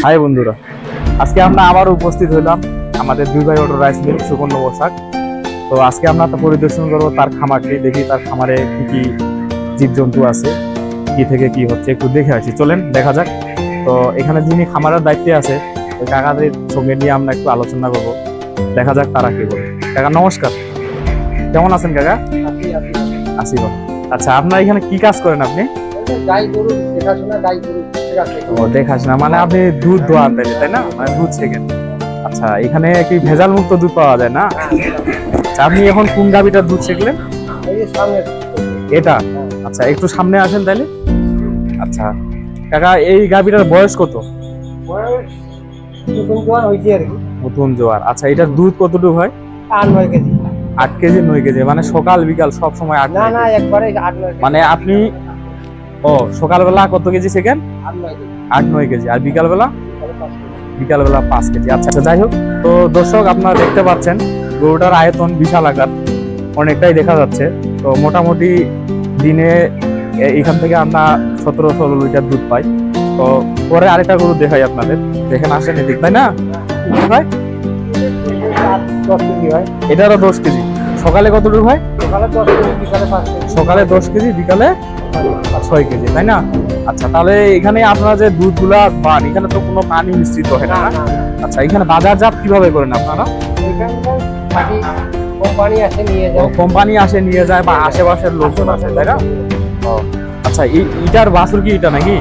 High বন্ধুরা, আজকে আমরা আবার উপস্থিত হইলাম আমাদের দুই ভাই অটো রাইস মিল সুকন্য বসাক। তো আজকে আমরা তা পরিদর্শন করবো তার খামারটি, দেখি তার খামারে কি কি জীবজন্তু আছে, কি থেকে কি হচ্ছে একটু দেখে আসি। চলেন দেখা যাক। তো এখানে যিনি খামারের দায়িত্বে আছে ওই কাকাদের সঙ্গে নিয়ে আমরা একটু আলোচনা করবো, দেখা যাক তারা কি বলে। কাকা নমস্কার, কেমন আছেন কাকা? আছি ভালো। আচ্ছা, আপনার এখানে কি কাজ করেন আপনি? দেখাশোনা মানে আপনি দুধ দোয়ান তাই না, মানে দুধ ছেকেন। আচ্ছা, এখানে কি ভেজাল মুক্ত দুধ পাওয়া যায় না? আচ্ছা, আপনি এখন কোন গাভীটার দুধ ছেকলেন? এটা? আচ্ছা, একটু সামনে আসেন তাহলে। আচ্ছা কাকা, এই গাভীটার বয়স কত? নতুন জোয়ার। আচ্ছা, এটার দুধ কতটুকু হয়? 8-9 কেজি। 8 কেজি 9 কেজি, মানে সকাল বিকাল সব সময় 8? না না, একবারে 8-9 কেজি। মানে আপনি সকালবেলা কত কেজি ছেকেন? 8-9 কেজি। আর বিকালবেলা? বিকালবেলা 5 কেজি। আচ্ছা আচ্ছা, যাই হোক। তো দর্শক, আপনারা দেখতে পাচ্ছেন গরুটার আয়তন বিশাল আকার, অনেকটাই দেখা যাচ্ছে। তো মোটামুটি দিনে এখান থেকে আমরা 17-16 লিটার দুধ পাই। তো পরে আরেকটা গরু দেখাই আপনাদের, দেখেন আসেন এদিক, তাই না ভাই? 10 কেজি হয়। এটারও 10 কেজি। সকালে কতটুকু হয়? সকালে 10 কেজি, বিকালে 5 কেজি। সকালে 10 কেজি, বিকালে 6 কেজি, তাই না? আচ্ছা, তাহলে এখানে আপনারা যে দুধগুলা পান, এখানে তো কোনো পানি মিশ্রিত হয় না? আচ্ছা, এখানে বাজারজাত কিভাবে করেন আপনারা? কোম্পানি আসে নিয়ে যায়। কোম্পানি আসে নিয়ে যায় বা আশেপাশের লোকজন আসে, তাই না? আচ্ছা, ইটার বাছুর কি এটা নাকি?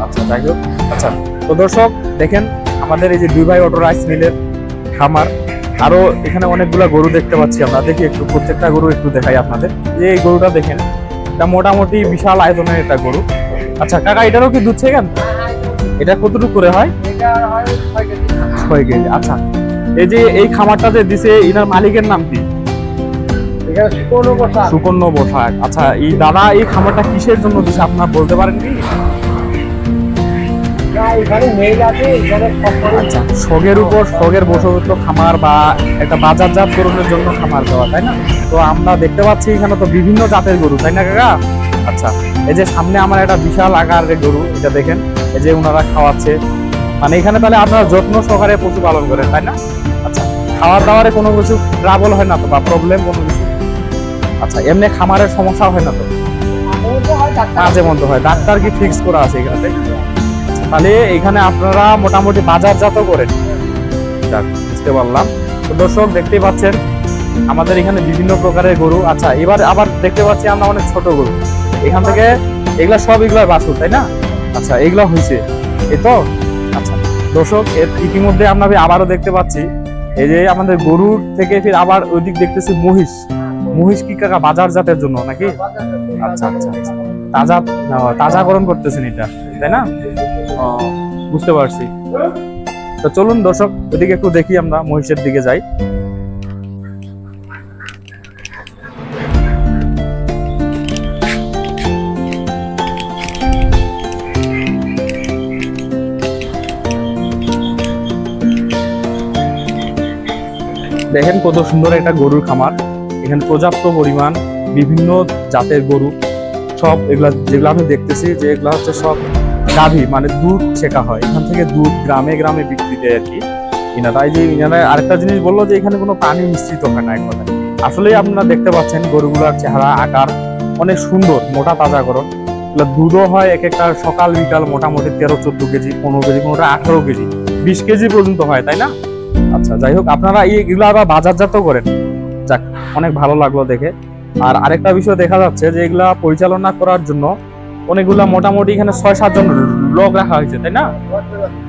আচ্ছা, যাই হোক। আচ্ছা, তো দর্শক দেখেন আমাদের এই যে দুই ভাই অটো রাইস মিলের খামার, আরো এখানে অনেকগুলা গরু দেখতে পাচ্ছি আমরা। দেখি একটু প্রত্যেকটা গরু একটু দেখাই আপনাদের। যে এই গরুটা দেখেন, এটা মোটামুটি বিশাল আয়তনের একটা গরু। আচ্ছা কাকা, এটারও কি দুধ ছেকেন? এটা কতটুকু করে হয়? এটা হয় 6 কেজি। 6 কেজি। আচ্ছা, এই যে এই খামারটা যে দিছে, এনার মালিকের নাম কি? এটা সুকন্য বসাক। সুকন্য বসাক। আচ্ছা, এই দাদা এই খামারটা কিসের জন্য দিছে আপনারা বলতে পারেন কি? না, এখানে মেল আছে, এখানে আচ্ছা, শখের উপর শখের বশবর্তী খামার বা একটা বাজারজাতকরণের জন্য খামার দেওয়া, তাই না? তো আমরা দেখতে পাচ্ছি এখানে তো বিভিন্ন জাতের গরু, তাই না কাকা? আচ্ছা, এই যে সামনে আমার একটা বিশাল আকারের গরু, এটা দেখেন, এই যে ওনারা খাওয়াচ্ছে। মানে এখানে তাহলে আপনারা যত্ন সহকারে পশু পালন করেন, তাই না? আচ্ছা, খাওয়ার দাওয়ারে কোনো কিছু ট্রাবল হয় না তো, বা প্রবলেম কোনো কিছু? আচ্ছা, এমনি খামারের সমস্যা হয় না তো? মাঝে মধ্যে হয়। ডাক্তার কি ফিক্স করা আছে এখানে, তাই না? তাহলে এখানে আপনারা মোটামুটি বাজারজাত করেন। যাক, বুঝতে পারলাম। তো দর্শক দেখতেই পাচ্ছেন আমাদের এখানে বিভিন্ন প্রকারের গরু। আচ্ছা, এবার আবার দেখতে পাচ্ছি আমরা অনেক ছোট গরু এখান থেকে। এগুলা সব এগুলার বাছুর, তাই না? আচ্ছা, এগুলা হয়েছে এই তো। আচ্ছা দর্শক, এর ইতিমধ্যে আমরা আবারও দেখতে পাচ্ছি এই যে আমাদের গরুর থেকে ফির আবার ওইদিক দেখতেছি মহিষ। মহিষ কি কাকা বাজারজাতের জন্য নাকি? আচ্ছা আচ্ছা, তাজাকরণ করতেছেন এটা, তাই না? বুঝতে পারছি। তো চলুন দর্শক, ওদিকে একটু দেখি, আমরা মহিষের দিকে যাই। দেখেন কত সুন্দর একটা গরুর খামার। এখানে পর্যাপ্ত পরিমাণ বিভিন্ন জাতের গরু, সব এগুলা যেগুলো আমি দেখতেছি যে এগুলা হচ্ছে সব গাভী, মানে দুধ ছেকা হয়। এখান থেকে দুধ গ্রামে গ্রামে বিক্রি দেয় আর কি ইনারা। এই যে ইনারা আরেকটা জিনিস বললো যে এখানে কোনো পানি মিশ্রিত হয় না। এক কথা আসলেই আপনারা দেখতে পাচ্ছেন গরুগুলার চেহারা আকার অনেক সুন্দর, মোটা তাজাকরণ। এগুলো দুধও হয় এক একটা সকাল বিকাল মোটামুটি 13-14 কেজি, 15 কেজি, কোনোটা 18 কেজি, 20 কেজি পর্যন্ত হয়, তাই না? আচ্ছা, যাই হোক, আপনারা এগুলো আবার বাজারজাত করেন। যাক, অনেক ভালো লাগলো দেখে। আর আরেকটা বিষয় দেখা যাচ্ছে যে এগুলা পরিচালনা করার জন্য অনেকগুলা মোটামুটি এখানে 6-7 জন লোক রাখা হয়েছে, তাই না?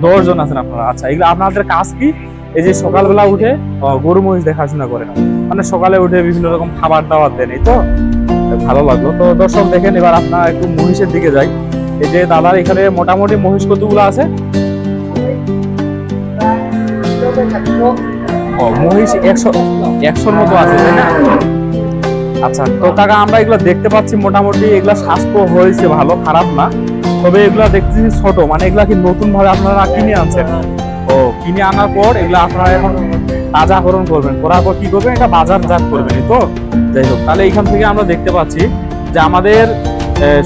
10 জন আছেন আপনারা। আচ্ছা, এগুলো আপনাদের কাজ কি? এই যে সকালবেলা উঠে গরু মহিষ দেখাশোনা করেন, মানে সকালে উঠে বিভিন্ন রকম খাবার দাবার দেন, এই তো। ভালো লাগলো। তো দর্শক দেখেন, এবার আপনারা একটু মহিষের দিকে যাই। এই যে দাদার এখানে মোটামুটি মহিষ কতগুলো আছে? মহিষ 100-100-র মতো আছে, তাই না? আচ্ছা, তো কাকা আমরা এগুলো দেখতে পাচ্ছি মোটামুটি এগুলা স্বাস্থ্য হয়েছে ভালো, খারাপ না। তবে এগুলা দেখতেছি ছোট, মানে এগুলা কি নতুন ভাবে আপনারা কিনে আনছেন? কিনে আনার পর এগুলা আপনারা এখন তাজাকরণ করবেন, করার পর কি করবেন? এটা বাজারজাত করবেন, তো। যাই হোক, তাহলে এখান থেকে আমরা দেখতে পাচ্ছি যে আমাদের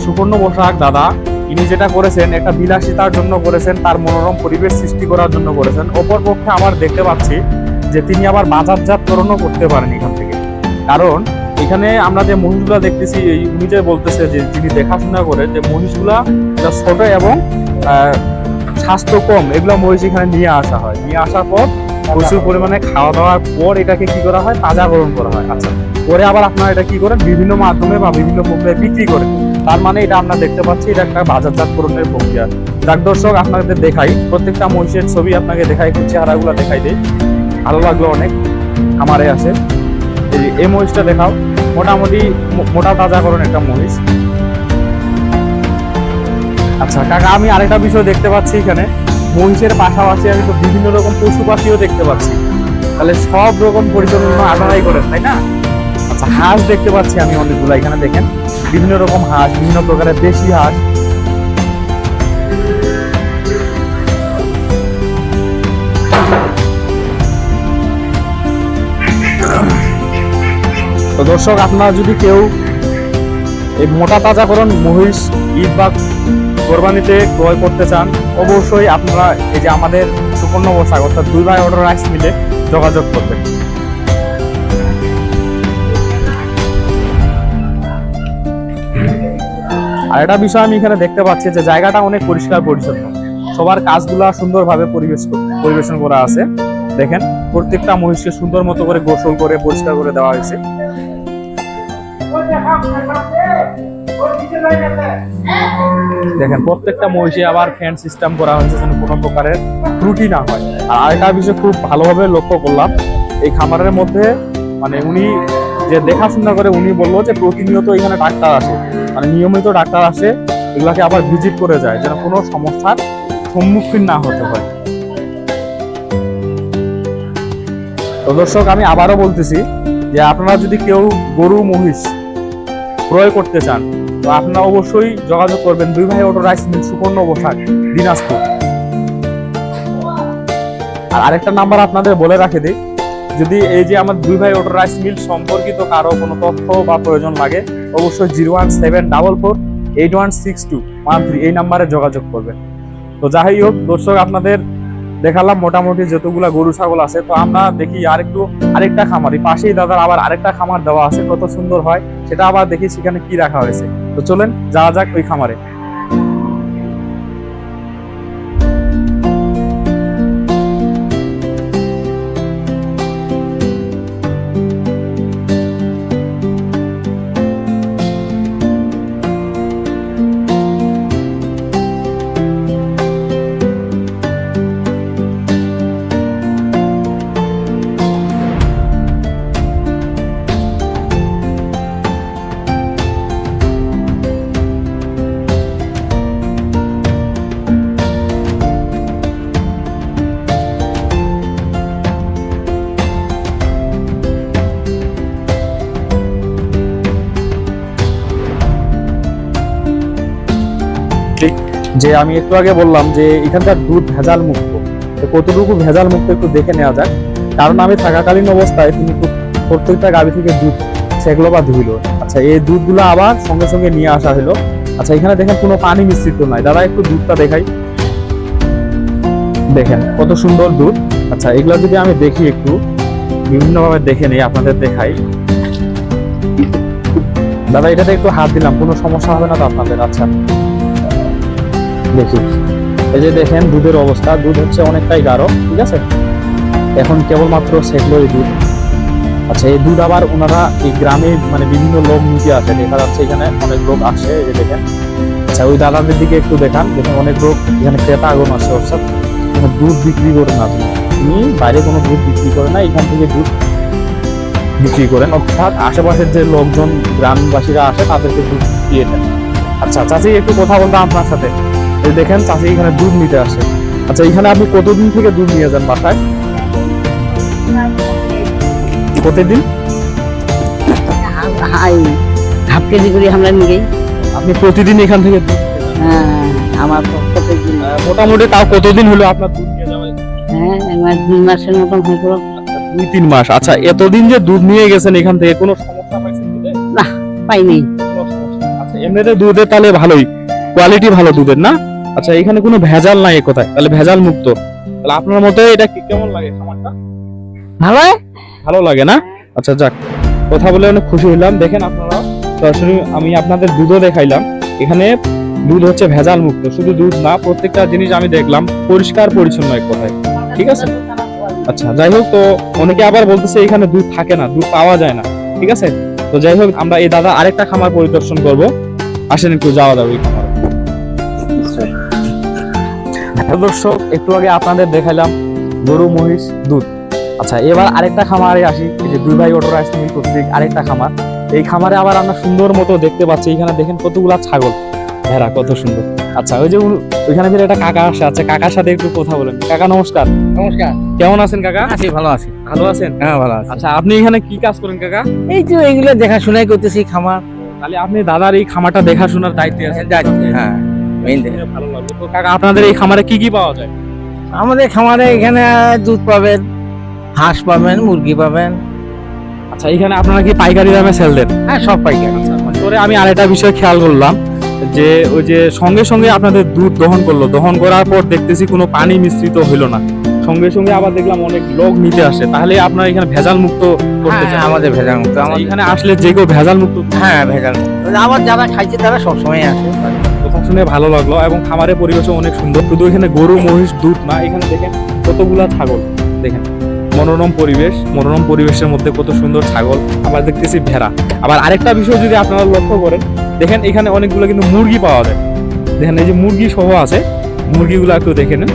সুকন্য বসাক দাদা ইনি যেটা করেছেন একটা বিলাসিতার জন্য করেছেন, তার মনোরম পরিবেশ সৃষ্টি করার জন্য করেছেন। অপরপক্ষে আমার দেখতে পাচ্ছি যে তিনি আবার বাজারজাতকরণও করতে পারেন এখান থেকে। কারণ এখানে আমরা যে মহিষগুলা দেখতেছি, উনি যে বলতেছে যে যিনি দেখাশোনা করে যে মহিষগুলা ছোট এবং স্বাস্থ্য কম, এগুলো মহিষ এখানে নিয়ে আসা হয়। নিয়ে আসার পর প্রচুর পরিমাণে খাওয়া দাওয়ার পর এটাকে কি করা হয়, তাজাকরণ করা হয়। আচ্ছা, পরে আবার আপনারা এটা কি করেন, বিভিন্ন মাধ্যমে বা বিভিন্ন প্রক্রিয়ায় বিক্রি করেন। তার মানে এটা আমরা দেখতে পাচ্ছি এটা একটা বাজারজাতকরণের প্রক্রিয়া। যাক দর্শক, আপনাদের দেখাই প্রত্যেকটা মহিষের ছবি, আপনাকে দেখাই, একটু চেহারাগুলো দেখাই দেই। ভালো লাগলো অনেক। খামারে আছে এই মহিষটা দেখাও, মোটামুটি মোটা তাজাকরণ একটা মহিষ। আচ্ছা কাকা, আমি আরেকটা বিষয় দেখতে পাচ্ছি এখানে, মহিষের পাশাপাশি আমি তো বিভিন্ন রকম পশু পাখিও দেখতে পাচ্ছি। তাহলে সব রকম পরিচালনা আপনারাই করেন, তাই না? আচ্ছা, হাঁস দেখতে পাচ্ছি আমি অনেকগুলো, এখানে দেখেন বিভিন্ন রকম হাঁস, বিভিন্ন প্রকারের দেশি হাঁস। তো দর্শক, আপনারা যদি কেউ এই মোটা তাজাকরণ মহিষ ঈদ বা কোরবানিতে ক্রয় করতে চান, অবশ্যই আপনারা এই যে আমাদের সুকন্য পোশাক অর্থাৎ 2 ভাই অর্ডার রাইস মিলে যোগাযোগ করবেন। আর একটা বিষয় আমি এখানে দেখতে পাচ্ছি যে জায়গাটা অনেক পরিষ্কার পরিচ্ছন্ন, সবার কাজগুলা সুন্দরভাবে পরিবেশন করা আছে। দেখেন প্রত্যেকটা মহিষকে সুন্দর মতো করে গোসল করে পরিষ্কার করে দেওয়া হয়েছে। দেখেন প্রত্যেকটা মহিষে আবার ফ্যান সিস্টেম করা হয়েছে যেন কোনো প্রকারের ত্রুটি না হয়। আর আরেকটা বিষয় খুব ভালোভাবে লক্ষ্য করলাম, এই খামারের মধ্যে মানে উনি যে দেখাশোনা করে, উনি বললো যে প্রতিনিয়ত এখানে ডাক্তার আসে, মানে নিয়মিত ডাক্তার আসে, এগুলাকে আবার ভিজিট করে যায় যেন কোনো সমস্যার সম্মুখীন না হতে হয়। তো দর্শক, আমি আবারও বলতেছি যে আপনারা যদি কেউ গরু মহিষ ক্রয় করতে চান, তো আপনারা অবশ্যই যোগাযোগ করবেন 2 ভাই অটো রাইস মিল, সুকন্য পোশাক, দিনাজপুর। আর আরেকটা নাম্বার আপনাদের বলে রাখে দিই, যদি এই যে আমার 2 ভাই অটো রাইস মিল সম্পর্কিত কারো কোনো তথ্য বা প্রয়োজন লাগে, অবশ্যই 01744816213 এই নাম্বারে যোগাযোগ করবেন। তো যাই হোক দর্শক, আপনাদের দেখালাম মোটামুটি যতগুলা গরু ছাগল আছে। তো আমরা দেখি আরেকটা খামার, পাশেই দাদার আবার আরেকটা খামার দেওয়া আছে, কত সুন্দর হয় সেটা আবার দেখি সেখানে কি রাখা হয়েছে। তো চলেন যাওয়া যাক ওই খামারে। যে আমি একটু আগে বললাম যে এখানকার দুধ ভেজাল মুক্ত, কতটুকু ভেজাল মুক্ত একটু দেখে নেওয়া যাক। কারণ আমি থাকাকালীন অবস্থায় তিনি প্রত্যেকটা গাভী থেকে দুধ সেগুলো বা ধুইলো। আচ্ছা, এই দুধগুলো আবার সঙ্গে সঙ্গে নিয়ে আসা হলো। আচ্ছা, এখানে দেখেন কোনো পানি মিশ্রিত নাই। দাদা একটু দুধটা দেখাই, দেখেন কত সুন্দর দুধ। আচ্ছা, এগুলো যদি আমি দেখি একটু বিভিন্ন ভাবে দেখে নিই, আপনাদের দেখাই। দাদা এটাতে একটু হাত দিলাম, কোনো সমস্যা হবে না তো আপনাদের? আচ্ছা দেখি, এই যে দেখেন দুধের অবস্থা, দুধ হচ্ছে অনেকটাই গাঢ়, ঠিক আছে। এখন কেবলমাত্র সেগুলোই দুধ। আচ্ছা, এই দুধ আবার ওনারা এই গ্রামে মানে বিভিন্ন লোক নিতে আসে, দেখা যাচ্ছে এখানে অনেক লোক আসে, এই যে দেখেন। আচ্ছা, ওই দাদাদের দিকে একটু দেখান, দেখেন অনেক লোক এখানে ক্রেতা আগমন আসে, অর্থাৎ কোনো দুধ বিক্রি করে না, তিনি বাইরে কোনো দুধ বিক্রি করে না, এখান থেকে দুধ বিক্রি করেন, অর্থাৎ আশেপাশের যে লোকজন গ্রামবাসীরা আসে তাদেরকে দুধ দিয়ে দেন। আচ্ছা চাচি, একটু কথা বলতাম আপনার সাথে। এই দেখেন চাচি এখানে দুধ নিতে আসে। আচ্ছা, এখানে আপনি কতদিন থেকে দুধ নিয়ে যান বাসায়? প্রতিদিন হাফ কেজি করে আমরা নিয়ে আপনি প্রতিদিন এখান থেকে দুধ নিয়ে যান? হ্যাঁ, আমার প্রত্যেকদিন। মোটামুটি তাও কতদিন হলো আপনার দুধ নিয়ে যাওয়া? হ্যাঁ, আমার 2 মাসের মতন হয়ে গেল। 2-3 মাস। আচ্ছা, এতদিন যে দুধ নিয়ে গেছেন এখান থেকে কোনো সমস্যা পাইছেন দুধে? না, পাইনি। কোনো সমস্যা। আচ্ছা, এমনিতে দুধের তাহলে ভালোই, কোয়ালিটি ভালো দুধের না? আচ্ছা, এখানে কোনো ভেজাল নাই এক কথায়, তাহলে ভেজাল মুক্ত। তাহলে আপনার মতে এটা কেমন লাগে খামারটা? ভালো ভালো লাগে না? আচ্ছা যাক, কথা বলে অনেক খুশি হলাম। দেখেন আপনারা সরাসরি আমি আপনাদের দুধও দেখাইলাম। এখানে দুধ হচ্ছে ভেজাল মুক্ত, শুধু দুধ না, প্রত্যেকটা জিনিস আমি দেখলাম পরিষ্কার পরিচ্ছন্ন এক কথায়। ঠিক আছে, আচ্ছা যাই হোক, তো অনেকে আবার বলতেছে এখানে দুধ থাকে না, দুধ পাওয়া যায় না। ঠিক আছে, তো যাই হোক, আমরা এই দাদা আরেকটা খামার পরিদর্শন করব। আসেন একটু যাওয়া যাবে এই খামারে। দর্শক, একটু আগে আপনাদের দেখাইলাম গরু, মহিষ, দুধ। আচ্ছা, এবার আরেকটা খামারে আসি। এই যে দুই ভাই অটো রাইস মিল কর্তৃক আরেকটা খামার। এই খামারে আবার আমরা সুন্দর মতো দেখতে পাচ্ছি, এখানে দেখেন কতগুলা ছাগল, ভেড়া, কত সুন্দর। আচ্ছা, ওই যে ওইখানে ফিরে একটা কাকা আসে। আচ্ছা, কাকার সাথে একটু কথা বলেন। কাকা নমস্কার। নমস্কার। কেমন আছেন কাকা? আছি, ভালো আছি। ভালো আছেন? হ্যাঁ, ভালো আছি। আচ্ছা, আপনি এখানে কি কাজ করেন কাকা? এই যে এইগুলো দেখাশোনাই করতেছি খামার। তাহলে আপনি দাদার এই খামারটা দেখাশোনার দায়িত্বে আছেন। হ্যাঁ, ভালো লাগলো। তো কাকা, আপনাদের এই খামারে কি কি পাওয়া যায়? আমাদের খামারে এখানে দুধ পাবেন, হাঁস পাবেন, মুরগি পাবেন। আচ্ছা, এখানে আপনারা কি পাইকারি দামে সেল দেন? হ্যাঁ, সব পাইকারি। পরে আমি আরেকটা বিষয় খেয়াল করলাম, যে ওই যে সঙ্গে সঙ্গে আপনাদের দুধ দহন করলো, দহন করার পর দেখতেছি কোনো পানি মিশ্রিত হইলো না, সঙ্গে সঙ্গে আবার দেখলাম অনেক লোক নিতে আসে। তাহলে আপনারা এখানে ভেজাল মুক্ত করতে চান? আমাদের ভেজাল মুক্ত। আচ্ছা, এখানে আসলে যে কেউ ভেজাল মুক্ত? হ্যাঁ, ভেজাল মুক্ত। আবার যারা খাইছে তারা সবসময় আসে। কথা শুনে ভালো লাগলো, এবং খামারের পরিবেশও অনেক সুন্দর। শুধু এখানে গরু, মহিষ, দুধ না, এখানে দেখেন কতগুলা ছাগল। দেখেন মনোরম পরিবেশ, মনোরম পরিবেশের মধ্যে কত সুন্দর ছাগল। আবার দেখতেছি ভেড়া। আবার আরেকটা বিষয় যদি আপনারা লক্ষ্য করেন, দেখেন এখানে অনেকগুলো কিন্তু মুরগি পাওয়া যায়। দেখেন এই যে মুরগি সহ আছে, মুরগিগুলো একটু দেখে নেন।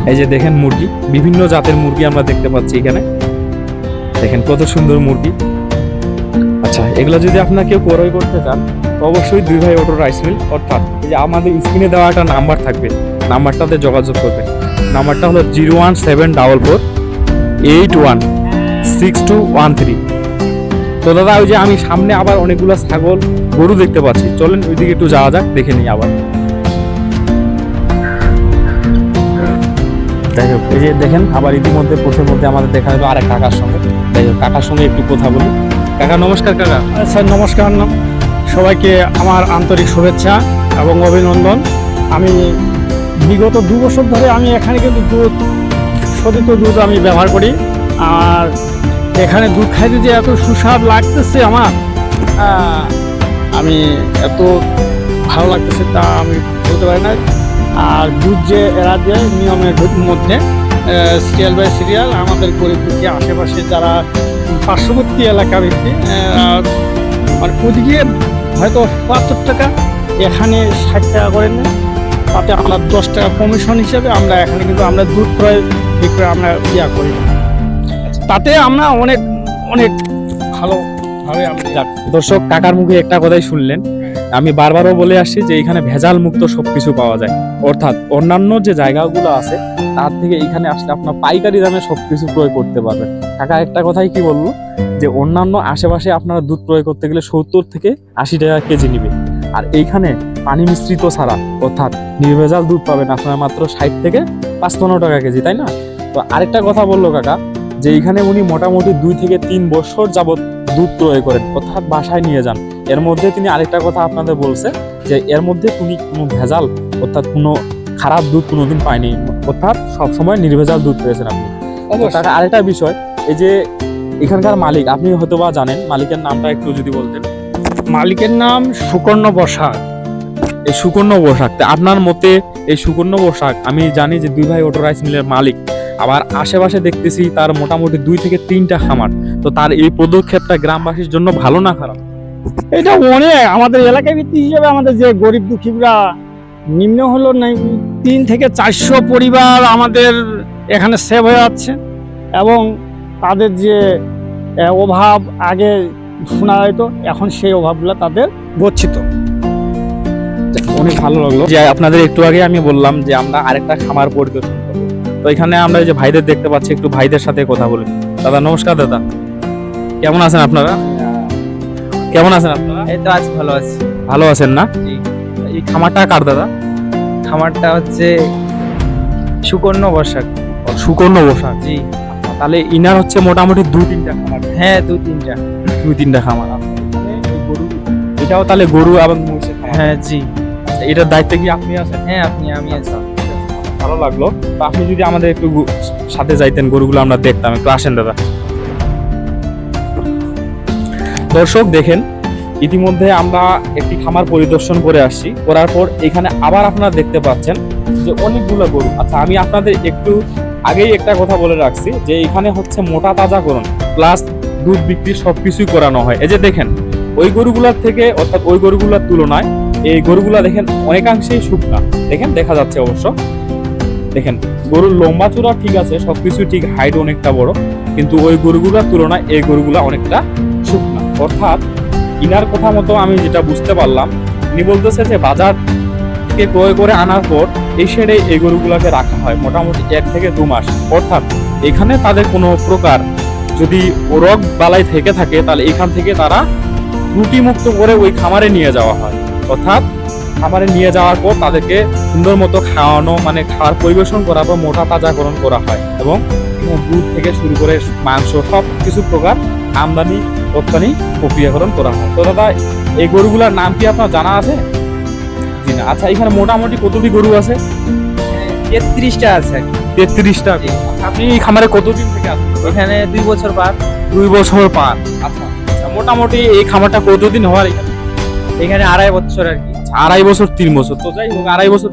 এই যে দেখেন মুরগি, বিভিন্ন জাতের মুরগি আমরা দেখতে পাচ্ছি এখানে। দেখেন কত সুন্দর মুরগি। আচ্ছা, এগুলো যদি আপনারা কেউ ক্রয় করতে চান, তো অবশ্যই দুই ভাই অটো রাইস মিল, অর্থাৎ এই যে আমাদের স্ক্রিনে দেওয়া একটা নাম্বার থাকবে, নাম্বারটাতে যোগাযোগ করবেন। নাম্বারটা হলো 01744816213। তো দাদা, ওই যে আমি সামনে আবার অনেকগুলো ছাগল, গরু দেখতে পাচ্ছি, চলেন ওইদিকে একটু যাওয়া যাক, দেখে নিই আবার। যাই হোক, এই যে দেখেন আবার ইতিমধ্যে পথের মধ্যে আমাদের দেখা যাবে আরেক কাকার সঙ্গে। যাই হোক, কাকার সঙ্গে একটু কথা বলি। কাকা নমস্কার। কাকা স্যার নমস্কার। সবাইকে আমার আন্তরিক শুভেচ্ছা এবং অভিনন্দন। আমি বিগত 2 বছর ধরে আমি এখানে কিন্তু দুধ, শোধিত দুধ আমি ব্যবহার করি। আর এখানে দুধ খাইতে যে এত সুস্বাদ লাগতেছে আমার, আমি এত ভালো লাগতেছে তা আমি বলতে পারি না। আর দুধ যে এরা দেয় নিয়মের মধ্যে, সিরিয়াল বাই সিরিয়াল, আমাদের গরিব দুঃখী আশেপাশে যারা পার্শ্ববর্তী এলাকা ব্যক্তি, মানে ওদিকে হয়তো ৭৫ টাকা, এখানে ৬০ টাকা করে নেয়। তাতে আমরা 10 টাকা কমিশন হিসেবে আমরা এখানে কিন্তু আমরা দুধ ক্রয় বিক্রয় আমরা ইয়া করি। তাতে আমরা অনেক অনেক ভালোভাবে আমরা যাক, দর্শক, কাকার মুখে একটা কথাই শুনলেন। আমি বারবারও বলে আসছি যে এখানে ভেজাল মুক্ত সবকিছু পাওয়া যায়, অর্থাৎ অন্যান্য যে জায়গাগুলো আছে তার থেকে এখানে আসলে আপনার পাইকারি দামে সবকিছু ক্রয় করতে পারবেন। কাকা একটা কথাই কি বললো, যে অন্যান্য আশেপাশে আপনারা দুধ ক্রয় করতে গেলে 70 থেকে 80 টাকা কেজি নিবে, আর এইখানে পানি মিশ্রিত ছাড়া, অর্থাৎ নির্ভেজাল দুধ পাবেন আপনারা মাত্র 60 থেকে 55 টাকা কেজি, তাই না? তো আরেকটা কথা বললো কাকা, যে এইখানে উনি মোটামুটি 2 থেকে 3 বছর যাবত দুধ ক্রয় করেন, অর্থাৎ বাসায় নিয়ে যান। এর মধ্যে তিনি আরেকটা কথা আপনাদের বলছে, যে এর মধ্যে তুমি কোনো ভেজাল, অর্থাৎ কোনো খারাপ দুধ কোনোদিন পায়নি, অর্থাৎ সবসময় নির্ভেজাল দুধ পেয়েছেন আপনি। কাকা আরেকটা বিষয়, এই যে এখানকার মালিক, আপনি হয়তো বা জানেন, মালিকের নামটা একটু যদি বলতেন। মালিকের নাম সুকর্ণ বসাক। এই সুকর্ণ বসাক, আপনার মতে এই সুকর্ণ বসাক, আমি জানি যে দুই ভাই অটো রাইস মিলের মালিক, আবার আশেপাশে দেখতেছি তার মোটামুটি 2 থেকে 3টা খামার। তো তার এই পদক্ষেপটা গ্রামবাসীর জন্য ভালো না খারাপ? এটা অনেক, আমাদের এলাকায় ভিত্তি হিসেবে আমাদের যে গরিব দুঃখীরা নিম্ন হলো 3 থেকে 400 পরিবার আমাদের এখানে সেভ হয়ে যাচ্ছে, এবং তাদের যে অভাব আগে শোনা হয়তো, এখন সেই অভাবগুলো তাদের গচ্ছিত। অনেক ভালো লাগলো যে আপনাদের একটু আগে আমি বললাম যে আমরা আরেকটা খামার পরিদর্শন করবো। তো এখানে আমরা এই যে ভাইদের দেখতে পাচ্ছি, একটু ভাইদের সাথে কথা বলি। দাদা নমস্কার। দাদা কেমন আছেন আপনারা? কেমন আছেন আপনারা? এই তো আছি, ভালো আছি। ভালো আছেন না? এই খামারটা কার দাদা? খামারটা হচ্ছে সুকর্ণ বসাক। সুকর্ণ বসাক, জি। তাহলে ইনার হচ্ছে মোটামুটি 2-3টা খামার। হ্যাঁ, 2-3টা। 2-3টা খামার আছে। এখানে এই গরু এটাও তাহলে গরু এবং মহিষের খামার। হ্যাঁ জি। আচ্ছা, এটার দায়িত্বে কি আপনি আছেন? হ্যাঁ আমি আছি। ভালো লাগলো। তো আপনি যদি আমাদের একটু সাথে যাইতেন, গরুগুলো আমরা দেখতাম, একটু আসেন দাদা। দর্শক দেখেন, ইতিমধ্যে আমরা একটি খামার পরিদর্শন করে আসছি, করার পর এখানে আবার আপনারা দেখতে পাচ্ছেন যে অনেকগুলো গরু। আচ্ছা, আমি আপনাদের একটু আগেই একটা কথা বলে রাখছি যে এখানে হচ্ছে মোটা তাজাকরণ প্লাস দুধ বিক্রি সবকিছুই করানো হয়। এই যে দেখেন, ওই গরুগুলোর থেকে অর্থাৎ ওই গরুগুলোর তুলনায় এই গরুগুলা দেখেন অনেকাংশেই শুকনা। দেখেন, দেখা যাচ্ছে অবশ্য। দেখেন, গরুর লম্বা চূড়া ঠিক আছে, সবকিছু ঠিক, হাইট অনেকটা বড়, কিন্তু ওই গরুগুলোর তুলনায় এই গরুগুলা অনেকটা শুকনা। অর্থাৎ ইনার কথা মতো আমি যেটা বুঝতে পারলাম, ইনি বলতেছে যে বাজার থেকে ক্রয় করে আনার পর এই শেডে এই গরুগুলাকে রাখা হয় মোটামুটি 1 থেকে 2 মাস। অর্থাৎ এখানে তাদের কোনো প্রকার যদি রোগ বালাই থেকে থাকে তাহলে এখান থেকে তারা ত্রুটি মুক্ত করে ওই খামারে নিয়ে যাওয়া হয়। অর্থাৎ খামারে নিয়ে যাওয়ার পর তাদেরকে সুন্দর মতো খাওয়ানো, মানে খাওয়ার পরিবেশন করার পর মোটা তাজাকরণ করা হয় এবং দুধ থেকে শুরু করে মাংস সব কিছু প্রকার আমদানি রপ্তানি প্রক্রিয়াকরণ করা হয়। তো দাদা, এই গরুগুলার নাম কি আপনার জানা আছে? জি না। আচ্ছা, এখানে মোটামুটি কতটি গরু আছে? 33টা আছে। 33টা। আপনি এই খামারে কতদিন থেকে আছেন? এখানে 2 বছর পার। 2 বছর পার। আচ্ছা, মোটামুটি এই খামারটা কতদিন হওয়ার এখানে? এখানে 2.5 বছর আর কি। 2.5 বছর 3 বছর। তো যাই হোক, 2.5 বছর।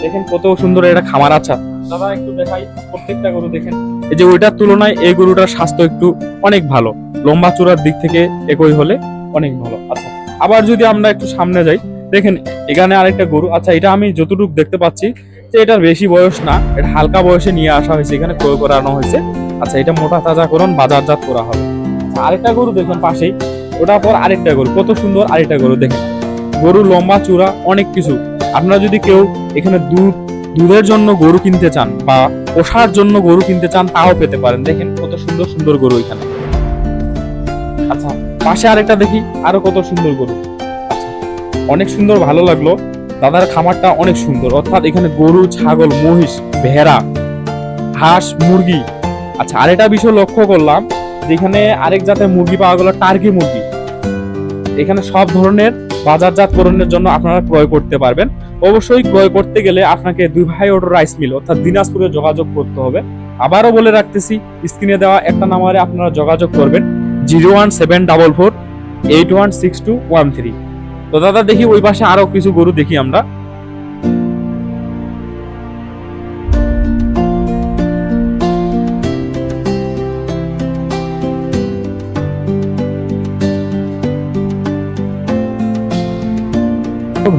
দেখেন কত সুন্দর এটা খামার। আচ্ছা দাদা, একটু দেখাই প্রত্যেকটা গরু। দেখেন, এই যে ওইটার তুলনায় এই গরুটার স্বাস্থ্য একটু অনেক ভালো, লম্বা চূড়ার দিক থেকে একই হলে অনেক ভালো। আচ্ছা, আবার যদি আমরা একটু সামনে যাই, দেখেন এখানে আরেকটা গরু। আচ্ছা, এটা আমি যতটুকু দেখতে পাচ্ছি যে এটার বেশি বয়স না, এটা হালকা বয়সে নিয়ে আসা হয়েছে, এখানে ক্রয় করানো হয়েছে। আচ্ছা, এটা মোটা তাজাকরণ বাজারজাত করা হবে। আচ্ছা, আরেকটা গরু দেখুন পাশেই, ওটার পর আরেকটা গরু, কত সুন্দর আরেকটা গরু। দেখেন, গরু লম্বা চূড়া অনেক কিছু। আপনারা যদি কেউ এখানে দুধের জন্য গরু কিনতে চান বা পোষার জন্য গরু কিনতে চান, তাও পেতে পারেন। দেখেন কত সুন্দর সুন্দর গরু এখানে। আচ্ছা, পাশে আরেকটা দেখি, আরো কত সুন্দর গরু। আচ্ছা, অনেক সুন্দর, ভালো লাগলো। দাদার খামারটা অনেক সুন্দর। অর্থাৎ এখানে গরু, ছাগল, মহিষ, ভেড়া, হাঁস, মুরগি। আচ্ছা, আরেকটা বিষয় লক্ষ্য করলাম, যেখানে আরেক জাতের মুরগি পাওয়া গেল, টার্কি মুরগি। এখানে সব ধরনের বাজারজাতকরণের জন্য আপনারা ক্রয় করতে পারবেন। অবশ্যই ক্রয় করতে গেলে আপনাকে 2 ভাই অটো রাইস মিল অর্থাৎ দিনাজপুরে যোগাযোগ করতে হবে। আবারও বলে রাখতেছি, স্ক্রিনে দেওয়া একটা নাম্বারে আপনারা যোগাযোগ করবেন, 01744 816213। তো দাদা, দেখি ওই পাশে আরো কিছু গরু দেখি আমরা।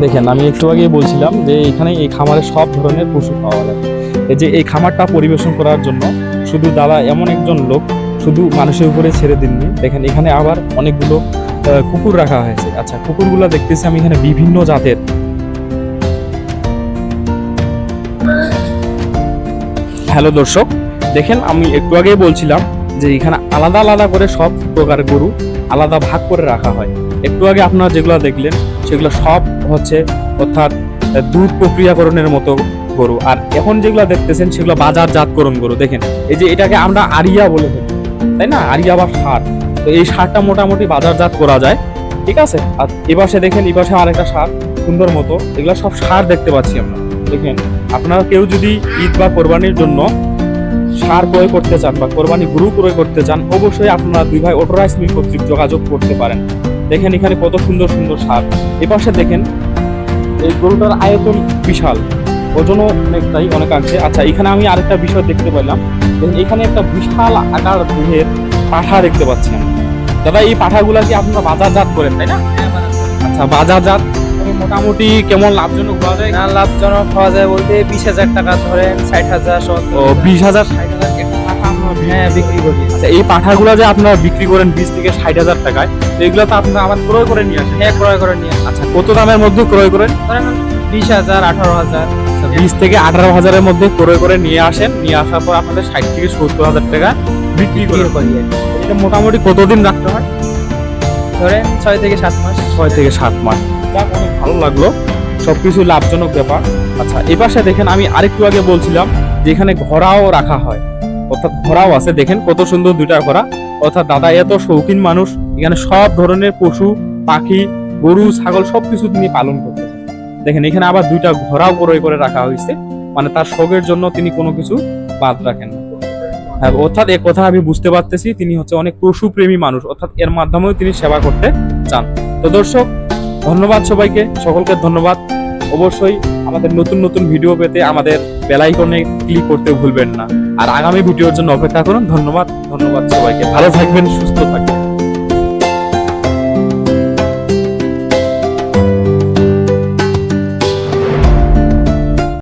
দেখেন, আমি একটু আগে বলছিলাম যে এখানে এই খামারে সব ধরনের পশু পাওয়া যায়। এই যে এই খামারটা পরিবেশন করার জন্য শুধু দাদা এমন একজন লোক শুধু মানুষের উপরে ছেড়ে দিননি। দেখেন, এখানে আবার অনেকগুলো কুকুর রাখা হয়েছে। আচ্ছা, কুকুরগুলো দেখতেছি আমি এখানে বিভিন্ন জাতের। হ্যালো দর্শক, দেখেন আমি একটু আগেই বলছিলাম যে এখানে আলাদা আলাদা করে সব প্রকার গরু আলাদা ভাগ করে রাখা হয়। একটু আগে আপনারা যেগুলো দেখলেন সেগুলো সব হচ্ছে অর্থাৎ দুধ প্রক্রিয়াকরণের মতো গরু, আর এখন যেগুলো দেখতেছেন সেগুলো বাজারজাতকরণ গরু। দেখেন, এই যে এটাকে আমরা আরিয়া বলে থাকি, তাই না? আরিয়া বা ষাঁড়। তো এই ষাঁড়টা মোটামুটি বাজারজাত করা যায়, ঠিক আছে। আর এপাশে দেখেন, এপাশে আরেকটা ষাঁড় সুন্দর মতো। এগুলো সব ষাঁড় দেখতে পাচ্ছি আমরা। দেখেন, আপনারা কেউ যদি ঈদ বা কোরবানির জন্য ষাঁড় ক্রয় করতে চান বা কোরবানি গরু ক্রয় করতে চান, অবশ্যই আপনারা 2 ভাই অটো রাইস মিল কর্তৃক যোগাযোগ করতে পারেন। দেখেন এখানে কত সুন্দর সুন্দর ষাঁড়। এপাশে দেখেন, এই গরুটার আয়তন বিশাল, ওজনও অনেকটাই অনেকাংশে। আচ্ছা, এখানে আমি আরেকটা বিষয় দেখতে পেলাম, এখানে একটা বিশাল আকার দেহের পাঠা দেখতে পাচ্ছি আমি। দাদা, এই পাঠাগুলা কি আপনারা বাজারজাত করেন, তাই না? আচ্ছা, বাজারজাত মোটামুটি কেমন লাভজনক হওয়া যায়? না, লাভজনক হওয়া যায় বলতে 20,000 টাকা ধরেন, 60,000 ও 20,000 60,000 একটা পাঠা আমরা হ্যাঁ বিক্রি করি। আচ্ছা, এই পাঠাগুলা যে আপনারা বিক্রি করেন 20 থেকে 60,000 টাকায়, তো এগুলো তো আপনারা আবার ক্রয় করে নিয়ে আসেন? হ্যাঁ, ক্রয় করে নিয়ে। আচ্ছা, কত দামের মধ্যে ক্রয় করেন? ধরেন 20,000 18,000। 20 থেকে 18,000-এর মধ্যে ক্রয় করে নিয়ে আসেন। নিয়ে আসার পর আপনাদের 60 থেকে 70,000 টাকা বিক্রি করে করি। এটা মোটামুটি কতদিন রাখতে হয়? ধরেন 6 থেকে 7 মাস। 6 থেকে 7 মাস। যাক, অনেক ভালো লাগলো, সবকিছু লাভজনক ব্যাপার। আচ্ছা, এই পাশে দেখেন, আমি আরেকটু আগে বলছিলাম যে এখানে ঘোড়াও রাখা হয়, অর্থাৎ ঘোড়াও আছে। দেখেন কত সুন্দর 2টা ঘোড়া। অর্থাৎ দাদা এত শৌখিন মানুষ, এখানে সব ধরনের পশু পাখি, গরু, ছাগল সবকিছু তিনি পালন করতেছেন। দেখেন এখানে আবার 2টা ঘোড়াও করে রাখা হয়েছে, মানে তার শখের জন্য তিনি কোনো কিছু বাদ রাখেন না। হ্যাঁ, অর্থাৎ এক কথা আমি বুঝতে পারতেছি তিনি হচ্ছে অনেক পশুপ্রেমী মানুষ, অর্থাৎ এর মাধ্যমেও তিনি সেবা করতে চান। তো দর্শক, ধন্যবাদ সবাইকে, সকলকে ধন্যবাদ। অবশ্যই আমাদের নতুন নতুন ভিডিও পেতে আমাদের বেল আইকনে ক্লিক করতে ভুলবেন না, আর আগামী ভিডিওর জন্য অপেক্ষা করুন। ধন্যবাদ সবাইকে, ভালো থাকবেন, সুস্থ থাকবেন।